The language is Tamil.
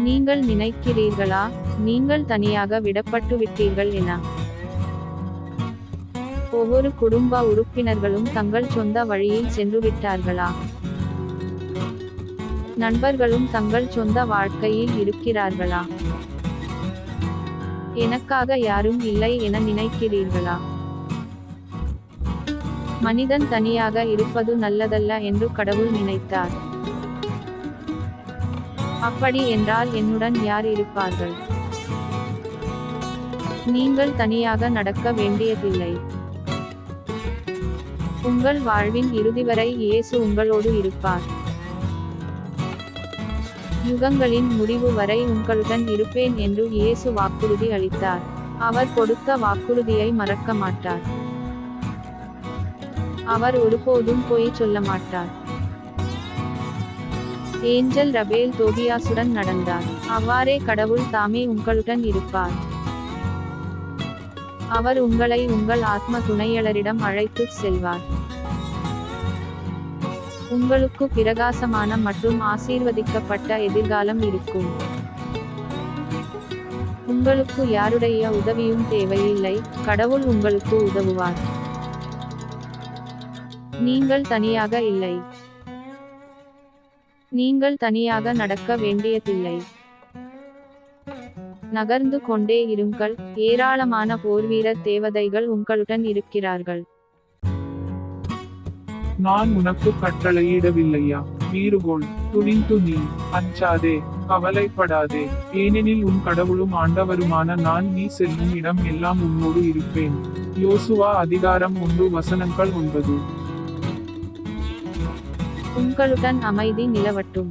நீங்கள் நினைக்கிறீர்களா, நீங்கள் தனியாக விடப்பட்டு விட்டீர்கள் என? ஒவ்வொரு குடும்ப உறுப்பினர்களும் தங்கள் சொந்த வழியில் சென்றுவிட்டார்களா? நண்பர்களும் தங்கள் சொந்த வாழ்க்கையில் இருக்கிறார்களா? எனக்காக யாரும் இல்லை என நினைக்கிறீர்களா? மனிதன் தனியாக இருப்பது நல்லதல்ல என்று கடவுள் நினைத்தார். அப்படி என்றால் என்னுடன் யார் இருப்பார்கள்? நீங்கள் தனியாக நடக்க வேண்டியதில்லை. உங்கள் வாழ்வின் இறுதி வரை இயேசு உங்களோடு இருப்பார். யுகங்களின் முடிவு வரை உங்களுடன் இருப்பேன் என்று இயேசு வாக்குறுதி அளித்தார். அவர் கொடுத்த வாக்குறுதியை மறக்க மாட்டார். அவர் ஒருபோதும் பொய் சொல்ல மாட்டார். ஏஞ்சல் ரபேல் தோபியாசுடன் நடந்தார். அவ்வாறே கடவுள் தாமே உங்களுடன் இருப்பார். அவர் உங்களை உங்கள் ஆத்ம துணையாளரிடம் அழைத்துச் செல்வார். உங்களுக்கு பிரகாசமான மற்றும் ஆசீர்வதிக்கப்பட்ட எதிர்காலம் இருக்கும். உங்களுக்கு யாருடைய உதவியும் தேவையில்லை, கடவுள் உங்களுக்கு உதவுவார். நீங்கள் தனியாக இல்லை. நீங்கள் தனியாக நடக்க வேண்டியதில்லை. நகர்ந்து கொண்டே இருங்கள், ஏராளமான போர்வீரர் தேவதைகள் உங்களுடன் இருக்கிறார்கள். நான் உனக்கு கட்டளையிடவில்லையா? வீறுகொள், துணிந்து நீ, அஞ்சாதே, கவலைப்படாதே, ஏனெனில் உன் கடவுளும் ஆண்டவருமான நான் நீ செல்லும் இடம் எல்லாம் உன்னோடு இருப்பேன். யோசுவா அதிகாரம் 1 வசனங்கள் 9. உங்களுடன் அமைதி நிலவட்டும்.